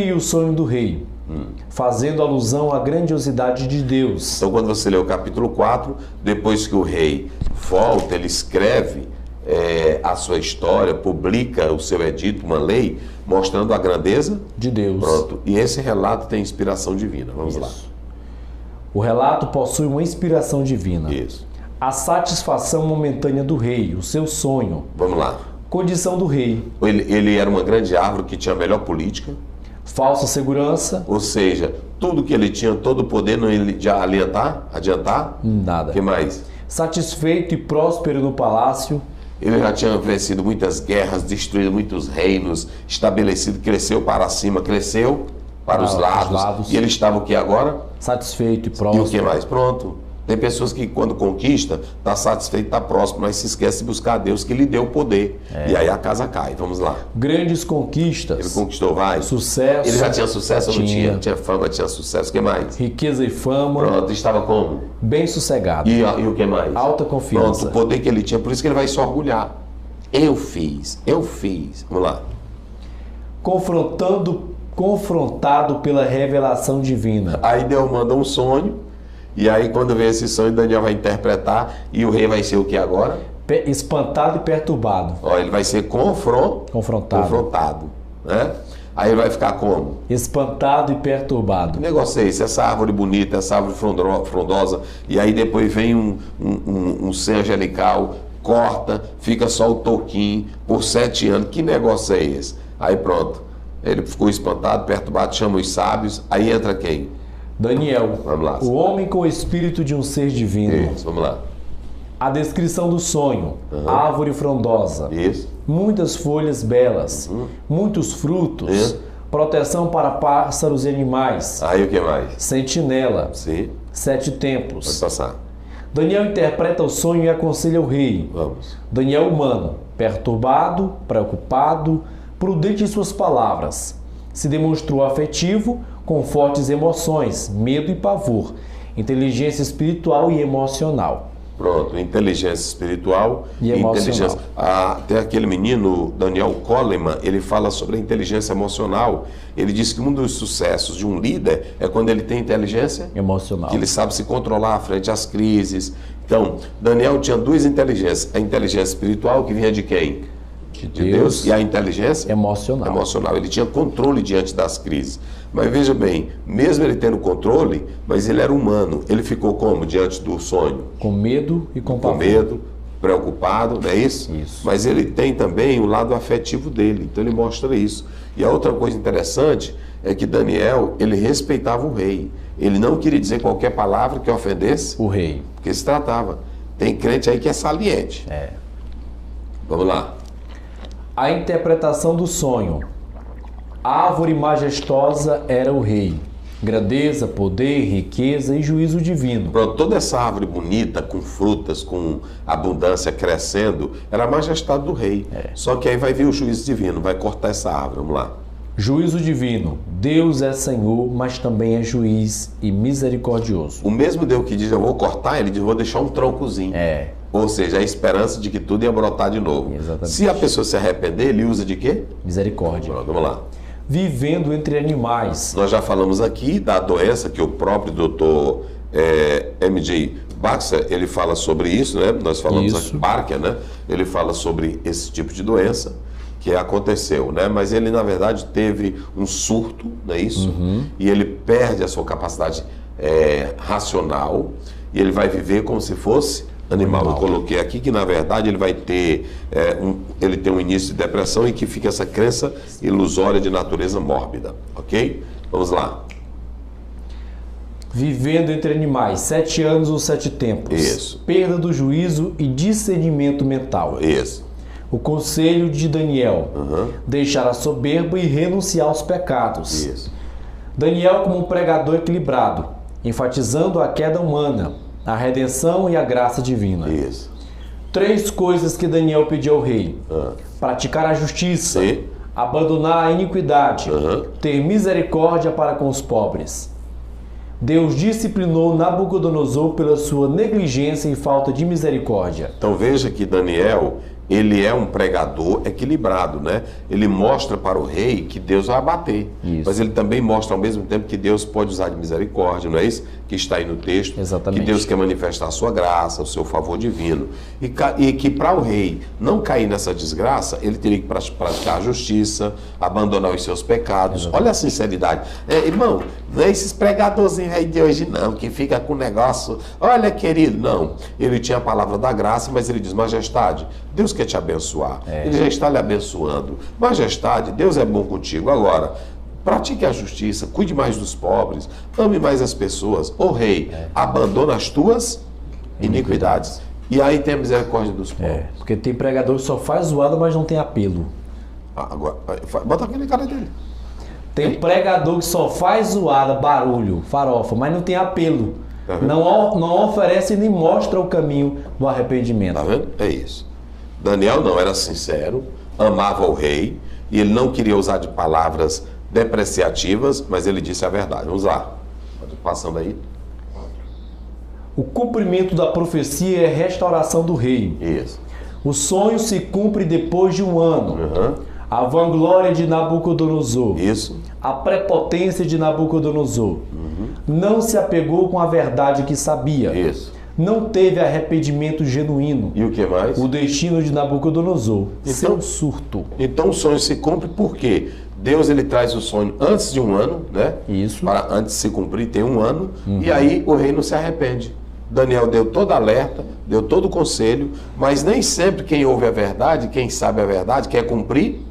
E o sonho do rei, fazendo alusão à grandiosidade de Deus. Então, quando você lê o capítulo 4, depois que o rei volta, ele escreve a sua história, publica o seu edito, uma lei, mostrando a grandeza de Deus. Pronto. E esse relato tem inspiração divina. Vamos lá. O relato possui uma inspiração divina. Isso. A satisfação momentânea do rei, o seu sonho. Vamos lá. Condição do rei. Ele era uma grande árvore que tinha a melhor política. Falsa segurança. Ou seja, tudo que ele tinha, todo o poder, não ia adiantar? Nada. O que mais? Satisfeito e próspero no palácio. Ele já tinha vencido muitas guerras, destruído muitos reinos, estabelecido, cresceu para cima, cresceu para os lados. E ele estava o que agora? Satisfeito e próspero. E o que mais? Pronto. Tem pessoas que quando conquista, está satisfeito, está próximo, mas se esquece de buscar a Deus que lhe deu o poder. E aí a casa cai. Vamos lá. Grandes conquistas. Ele conquistou vários. Sucesso. Ele já tinha sucesso ou não tinha? Tinha fama, tinha sucesso. O que mais? Riqueza e fama. Pronto, estava como? Bem sossegado. E o que mais? Alta confiança. Pronto, o poder que ele tinha, por isso que ele vai se orgulhar. Eu fiz. Vamos lá. Confrontado pela revelação divina. Aí Deus manda um sonho. E aí quando vem esse sonho, Daniel vai interpretar. E o rei vai ser o que agora? Espantado e perturbado. Ó, ele vai ser confrontado. Né? Aí ele vai ficar como? Espantado e perturbado. Que negócio é esse? Essa árvore bonita, essa árvore frondosa. E aí depois vem um ser angelical, corta, fica só o toquinho por 7 anos. Que negócio é esse? Aí pronto. Ele ficou espantado, perturbado, chama os sábios. Aí entra quem? Daniel, vamos lá. O homem com o espírito de um ser divino. Isso, vamos lá. A descrição do sonho, árvore frondosa, isso. Muitas folhas belas, muitos frutos, isso. Proteção para pássaros e animais. Aí o que mais? Sentinela, sim. 7 templos. Pode passar. Daniel interpreta o sonho e aconselha o rei. Vamos. Daniel humano, perturbado, preocupado, prudente em suas palavras. Se demonstrou afetivo, com fortes emoções, medo e pavor, inteligência espiritual e emocional. Pronto, inteligência espiritual e emocional. Tem aquele menino, Daniel Goleman, ele fala sobre a inteligência emocional. Ele diz que um dos sucessos de um líder é quando ele tem inteligência emocional. Que ele sabe se controlar frente às crises. Então, Daniel tinha 2 inteligências. A inteligência espiritual, que vinha de quem? De Deus. E a inteligência emocional. Ele tinha controle diante das crises. Mas veja bem, mesmo ele tendo controle, mas ele era humano. Ele ficou como diante do sonho? Com medo e com pavor. Com medo, preocupado, não é isso? Isso. Mas ele tem também o lado afetivo dele. Então ele mostra isso. E a outra coisa interessante é que Daniel, ele respeitava o rei. Ele não queria dizer qualquer palavra que ofendesse o rei. Porque se tratava. Tem crente aí que é saliente. Vamos lá. A interpretação do sonho. Árvore majestosa era o rei. Grandeza, poder, riqueza e juízo divino. Pronto, toda essa árvore bonita, com frutas, com abundância crescendo, era a majestade do rei. Só que aí vai vir o juízo divino, vai cortar essa árvore. Vamos lá. Juízo divino. Deus é Senhor, mas também é juiz e misericordioso. O mesmo Deus que diz, eu vou cortar, ele diz, vou deixar um troncozinho. Ou seja, a esperança de que tudo ia brotar de novo. Exatamente. Se a pessoa se arrepender, ele usa de quê? Misericórdia. Pronto, vamos lá. Vivendo entre animais. Nós já falamos aqui da doença que o próprio doutor M.J. Baxter, ele fala sobre isso, né? Nós falamos aqui, Barker, né? Ele fala sobre esse tipo de doença que aconteceu, né? Mas ele, na verdade, teve um surto, não é isso? E ele perde a sua capacidade racional e ele vai viver como se fosse animal. Eu coloquei aqui que, na verdade, ele vai ter ele tem um início de depressão e que fica essa crença ilusória de natureza mórbida, ok? Vamos lá. Vivendo entre animais, 7 anos ou 7 tempos. Isso. Perda do juízo e discernimento mental. Isso. O conselho de Daniel. Deixar a soberba e renunciar aos pecados. Isso. Daniel como um pregador equilibrado, enfatizando a queda humana, a redenção e a graça divina. Isso. 3 coisas que Daniel pediu ao rei. Praticar a justiça. Sim. Abandonar a iniquidade. Ter misericórdia para com os pobres. Deus disciplinou Nabucodonosor pela sua negligência e falta de misericórdia. Então veja que Daniel, ele é um pregador equilibrado, né? Ele mostra para o rei que Deus vai abater, mas ele também mostra ao mesmo tempo que Deus pode usar de misericórdia, não é isso? Que está aí no texto. Exatamente. Que Deus quer manifestar a sua graça, o seu favor divino. E que para o rei não cair nessa desgraça, ele teria que praticar a justiça, abandonar os seus pecados. Exatamente. Olha a sinceridade. Irmão, não é esses pregadorzinhos aí de hoje não, que fica com o negócio, olha querido, não. Ele tinha a palavra da graça, mas ele diz, majestade, Deus quer te abençoar. Ele já está lhe abençoando. Majestade, Deus é bom contigo. Agora, pratique a justiça, cuide mais dos pobres, ame mais as pessoas. Ô rei, abandona as tuas iniquidades. E aí tem a misericórdia dos pobres. Porque tem pregador que só faz zoada, mas não tem apelo. Agora, bota aqui na cara dele. Tem pregador que só faz zoada, barulho, farofa, mas não tem apelo. Tá vendo? Não oferece nem mostra o caminho do arrependimento. Tá vendo? É isso. Daniel não, era sincero, amava o rei, e ele não queria usar de palavras depreciativas, mas ele disse a verdade. Vamos lá. Pode ir passando aí. O cumprimento da profecia é a restauração do rei. Isso. O sonho se cumpre depois de um ano. A vanglória de Nabucodonosor. Isso. A prepotência de Nabucodonosor. Não se apegou com a verdade que sabia. Isso. Não teve arrependimento genuíno. E o que mais? O destino de Nabucodonosor. Seu surto. Então o sonho se cumpre por quê? Deus ele traz o sonho antes de um ano, né? Isso. Para antes de se cumprir tem um ano. E aí o rei não se arrepende. Daniel deu toda alerta, deu todo o conselho, mas nem sempre quem ouve a verdade, quem sabe a verdade, quer cumprir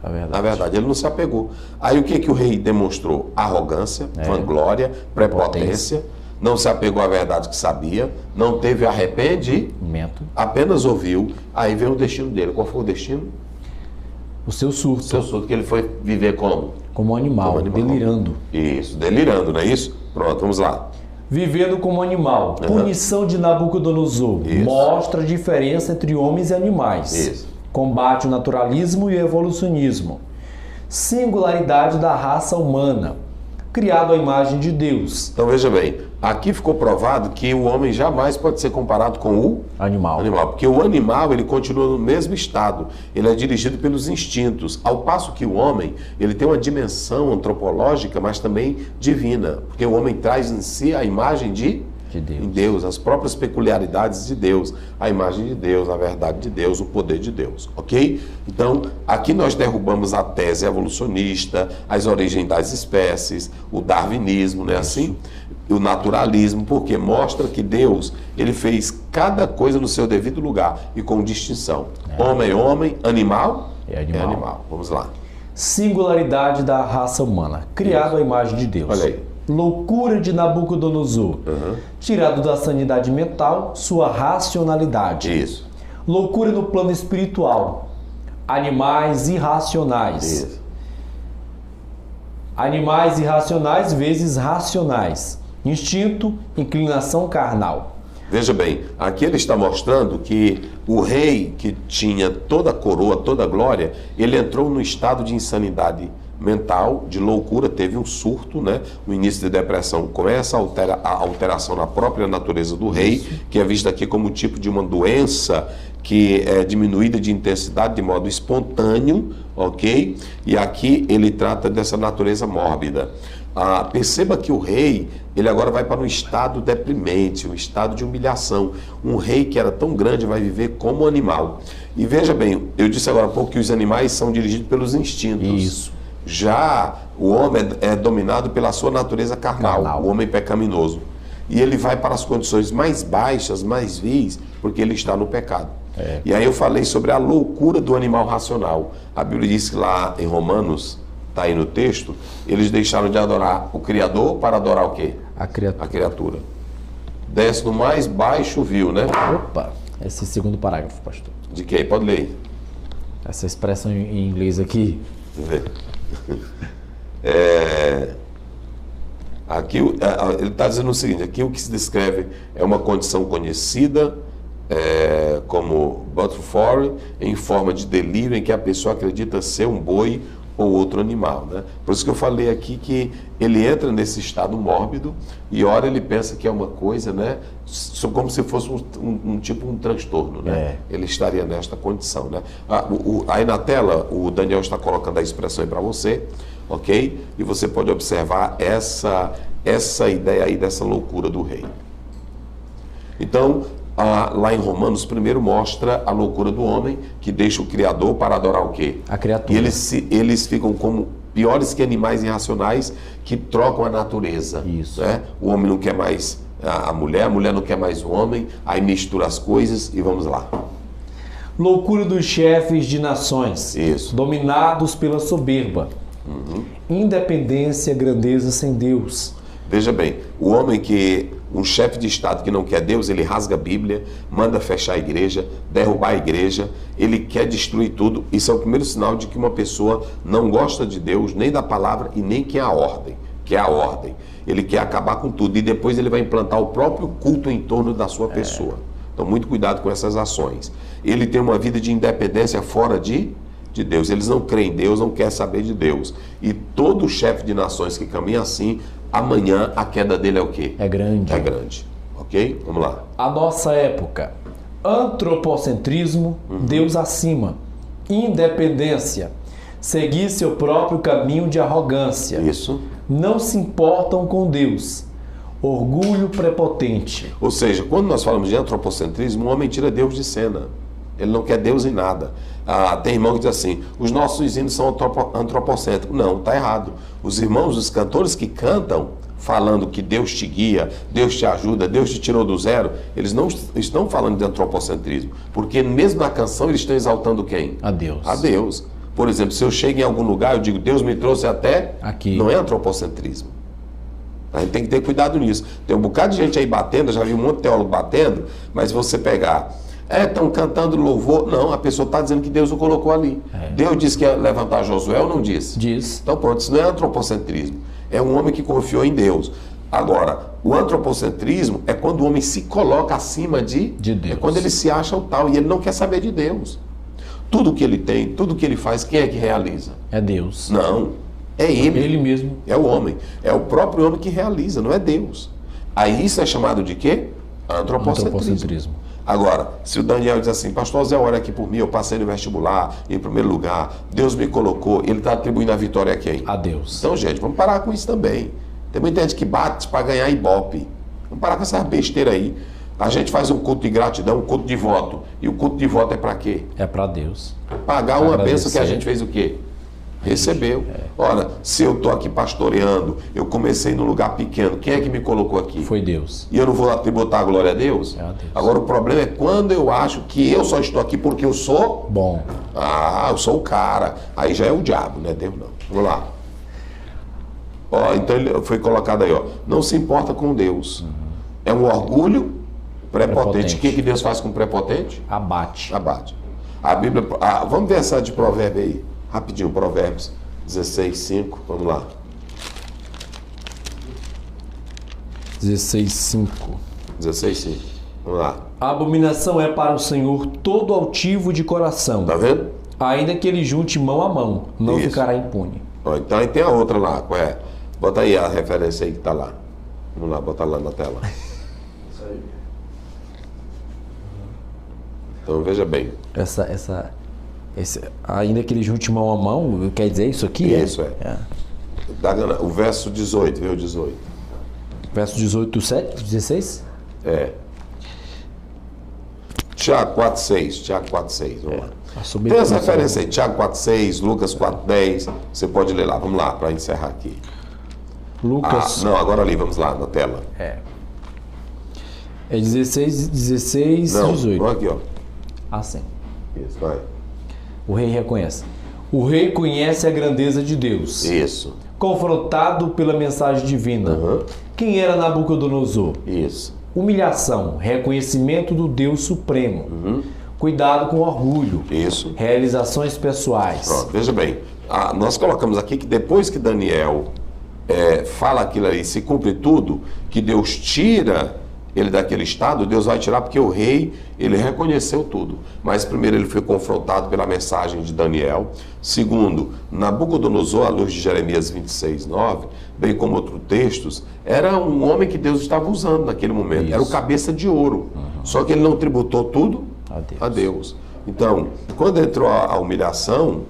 a verdade. Ele não se apegou. Aí o que o rei demonstrou? Arrogância, vanglória, prepotência. Não se apegou à verdade que sabia, não teve arrependimento, apenas ouviu. Aí veio o destino dele. Qual foi o destino? O seu surto. O seu surto, que ele foi viver como? Como animal, delirando. Isso, delirando, não é isso? Pronto, vamos lá. Vivendo como animal. Punição de Nabucodonosor. Isso. Mostra a diferença entre homens e animais. Isso. Combate o naturalismo e o evolucionismo. Singularidade da raça humana. Criado à imagem de Deus. Então veja bem, aqui ficou provado que o homem jamais pode ser comparado com o animal. Porque o animal ele continua no mesmo estado, ele é dirigido pelos instintos, ao passo que o homem ele tem uma dimensão antropológica, mas também divina, porque o homem traz em si a imagem de Deus, as próprias peculiaridades de Deus, a imagem de Deus, a verdade de Deus, o poder de Deus, ok? Então, aqui nós derrubamos a tese evolucionista, as origens das espécies, o darwinismo, não é assim? O naturalismo, porque mostra que Deus, ele fez cada coisa no seu devido lugar e com distinção. Homem é homem, animal é animal. Vamos lá. Singularidade da raça humana, criado à imagem de Deus. Olha aí. Loucura de Nabucodonosor, tirado da sanidade mental, sua racionalidade. Isso. Loucura no plano espiritual, animais irracionais. Isso. Animais irracionais vezes racionais. Instinto, inclinação carnal. Veja bem, aqui ele está mostrando que o rei que tinha toda a coroa, toda a glória, ele entrou no estado de insanidade mental, de loucura, teve um surto, né? O início de depressão começa a alteração na própria natureza do rei, que é vista aqui como tipo de uma doença que é diminuída de intensidade de modo espontâneo, ok? E aqui ele trata dessa natureza mórbida. Perceba que o rei, ele agora vai para um estado deprimente, um estado de humilhação. Um rei que era tão grande vai viver como animal. E veja bem, eu disse agora há pouco que os animais são dirigidos pelos instintos. Isso. Já o homem é dominado pela sua natureza carnal, o homem pecaminoso. E ele vai para as condições mais baixas, mais vis, porque ele está no pecado. E aí eu falei sobre a loucura do animal racional. A Bíblia diz que lá em Romanos, está aí no texto, eles deixaram de adorar o Criador para adorar o quê? A criatura. Desce no mais baixo vil, né? Opa, esse segundo parágrafo, pastor. De quem? Pode ler. Essa expressão em inglês aqui. Aqui ele está dizendo o seguinte: aqui o que se descreve é uma condição conhecida como Butterfly, em forma de delírio, em que a pessoa acredita ser um boi ou outro animal, né? Por isso que eu falei aqui que ele entra nesse estado mórbido e ora ele pensa que é uma coisa, né? Como se fosse um transtorno, né? Ele estaria nesta condição, né? Aí na tela o Daniel está colocando a expressão aí para você, ok? E você pode observar essa ideia aí dessa loucura do rei. Então, lá em Romanos, primeiro mostra a loucura do homem, que deixa o Criador para adorar o quê? A criatura. E eles ficam como piores que animais irracionais que trocam a natureza. Isso. Né? O homem não quer mais a mulher não quer mais o homem, aí mistura as coisas e vamos lá. Loucura dos chefes de nações. Isso. Dominados pela soberba. Independência, grandeza sem Deus. Veja bem, um chefe de Estado que não quer Deus, ele rasga a Bíblia, manda fechar a igreja, derrubar a igreja, ele quer destruir tudo. Isso é o primeiro sinal de que uma pessoa não gosta de Deus, nem da palavra e nem quer a ordem. Ele quer acabar com tudo e depois ele vai implantar o próprio culto em torno da sua pessoa. Então, muito cuidado com essas ações. Ele tem uma vida de independência fora de Deus. Eles não creem em Deus, não querem saber de Deus. E todo chefe de nações que caminha assim, amanhã a queda dele é o quê? É grande. É grande. Ok? Vamos lá. A nossa época. Antropocentrismo, Deus acima. Independência. Seguir seu próprio caminho de arrogância. Isso. Não se importam com Deus. Orgulho prepotente. Ou seja, quando nós falamos de antropocentrismo, o homem tira Deus de cena. Ele não quer Deus em nada. Tem irmão que diz assim, os nossos hinos são antropocêntricos. Não, está errado. Os irmãos, os cantores que cantam, falando que Deus te guia, Deus te ajuda, Deus te tirou do zero, eles não estão falando de antropocentrismo. Porque mesmo na canção eles estão exaltando quem? A Deus. A Deus. Por exemplo, se eu chego em algum lugar, eu digo, Deus me trouxe até aqui. Não é antropocentrismo. A gente tem que ter cuidado nisso. Tem um bocado de gente aí batendo, eu já vi um monte de teólogo batendo, mas se você pegar... estão cantando louvor. Não, a pessoa está dizendo que Deus o colocou ali. Deus disse que ia levantar Josué ou não disse? Diz. Então pronto, isso não é antropocentrismo. É um homem que confiou em Deus. Agora, o antropocentrismo é quando o homem se coloca acima de Deus. É quando ele se acha o tal e ele não quer saber de Deus. Tudo que ele tem, tudo que ele faz, quem é que realiza? É Deus. Não, é ele. Ele mesmo. É o homem. É o próprio homem que realiza, não é Deus. Aí isso é chamado de quê? Antropocentrismo. Agora, se o Daniel diz assim, pastor Zé, ora aqui por mim, eu passei no vestibular, em primeiro lugar, Deus me colocou, ele está atribuindo a vitória a quem? A Deus. Então, gente, vamos parar com isso também. Tem muita gente que bate para ganhar ibope. Vamos parar com essa besteira aí. A gente faz um culto de gratidão, um culto de voto. E o culto de voto é para quê? É para Deus. Pagar uma bênção que a gente fez o quê? Recebeu. Ora, se eu estou aqui pastoreando, eu comecei num lugar pequeno, quem é que me colocou aqui? Foi Deus. E eu não vou tributar a glória a Deus? É a Deus. Agora o problema é quando eu acho que eu só estou aqui porque eu sou... Bom. Eu sou o cara. Aí já é o diabo, né? Deus não. Vamos lá. Então ele foi colocado aí, não se importa com Deus. É um orgulho prepotente. O que Deus faz com prepotente? Abate. A Bíblia... vamos ver essa de provérbio aí. Rapidinho, Provérbios 16:5, vamos lá. 16:5. 16:5, vamos lá. A abominação é para o Senhor todo altivo de coração. Tá vendo? Ainda que ele junte mão a mão, não Isso. ficará impune. Então aí tem a outra lá, qual é? Bota aí a referência aí que tá lá. Vamos lá, bota lá na tela. Isso aí. Então veja bem. Ainda que ele junte mão a mão, quer dizer isso aqui? Isso é. O verso 18, viu? 18. Verso 18 do 7, 16? Tiago 4:6, vamos lá. Tem Tem essa referência aí, Tiago 4:6, Lucas 4:10, você pode ler lá, vamos lá, para encerrar aqui. Lucas. Não, agora ali, vamos lá, na tela. É 16, 18. Não, aqui, Assim. Isso, vai. O rei reconhece. O rei conhece a grandeza de Deus. Isso. Confrontado pela mensagem divina. Quem era Nabucodonosor? Isso. Humilhação, reconhecimento do Deus Supremo. Cuidado com orgulho. Isso. Realizações pessoais. Pronto, veja bem. Nós colocamos aqui que depois que Daniel fala aquilo aí, se cumpre tudo, que Deus tira ele daquele estado, Deus vai tirar porque o rei, ele reconheceu tudo. Mas primeiro ele foi confrontado pela mensagem de Daniel. Segundo, Nabucodonosor, à luz de Jeremias 26:9, bem como outros textos, era um homem que Deus estava usando naquele momento. Isso. Era o cabeça de ouro. Só que ele não tributou tudo a Deus. Então, quando entrou a humilhação,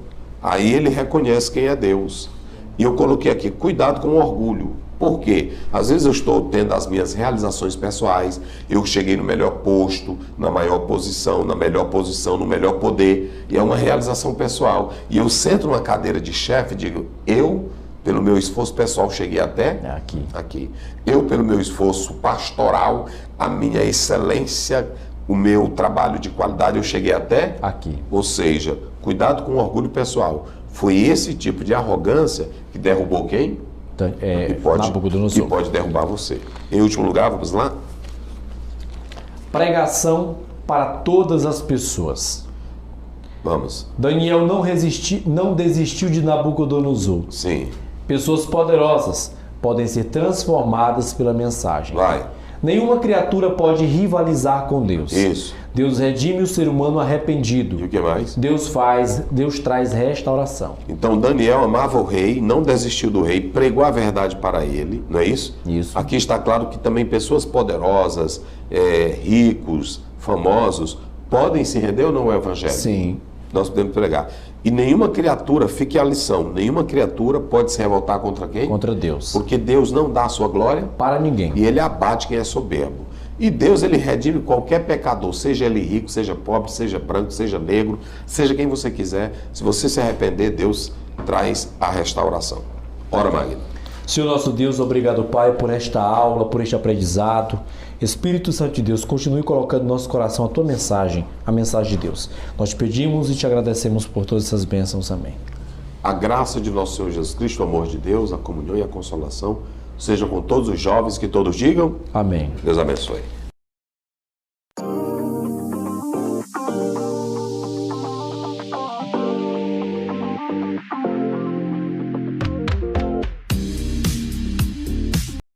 aí ele reconhece quem é Deus. E eu coloquei aqui, cuidado com o orgulho. Por quê? Às vezes eu estou tendo as minhas realizações pessoais, eu cheguei no melhor posto, na maior posição, na melhor posição, no melhor poder, e é uma realização pessoal. E eu sento numa cadeira de chefe e digo, eu, pelo meu esforço pessoal, cheguei até aqui. Eu, pelo meu esforço pastoral, a minha excelência, o meu trabalho de qualidade, eu cheguei até aqui. Ou seja, cuidado com o orgulho pessoal. Foi esse tipo de arrogância que derrubou quem? Que pode derrubar você. Em último lugar, vamos lá? Pregação para todas as pessoas. Vamos. Daniel não desistiu de Nabucodonosor. Sim. Pessoas poderosas podem ser transformadas pela mensagem. Vai. Nenhuma criatura pode rivalizar com Deus. Isso. Deus redime o ser humano arrependido. E o que mais? Deus traz restauração. Então Daniel amava o rei, não desistiu do rei, pregou a verdade para ele, não é isso? Isso. Aqui está claro que também pessoas poderosas, ricos, famosos, podem se render ou não ao evangelho? Sim. Nós podemos pregar. E nenhuma criatura, fique a lição, nenhuma criatura pode se revoltar contra quem? Contra Deus. Porque Deus não dá a sua glória para ninguém. E ele abate quem é soberbo. E Deus, ele redime qualquer pecador, seja ele rico, seja pobre, seja branco, seja negro, seja quem você quiser. Se você se arrepender, Deus traz a restauração. Ora, Magna. Senhor nosso Deus, obrigado, Pai, por esta aula, por este aprendizado. Espírito Santo de Deus, continue colocando no nosso coração a Tua mensagem, a mensagem de Deus. Nós te pedimos e te agradecemos por todas essas bênçãos. Amém. A graça de nosso Senhor Jesus Cristo, o amor de Deus, a comunhão e a consolação sejam com todos os jovens, que todos digam. Amém. Deus abençoe.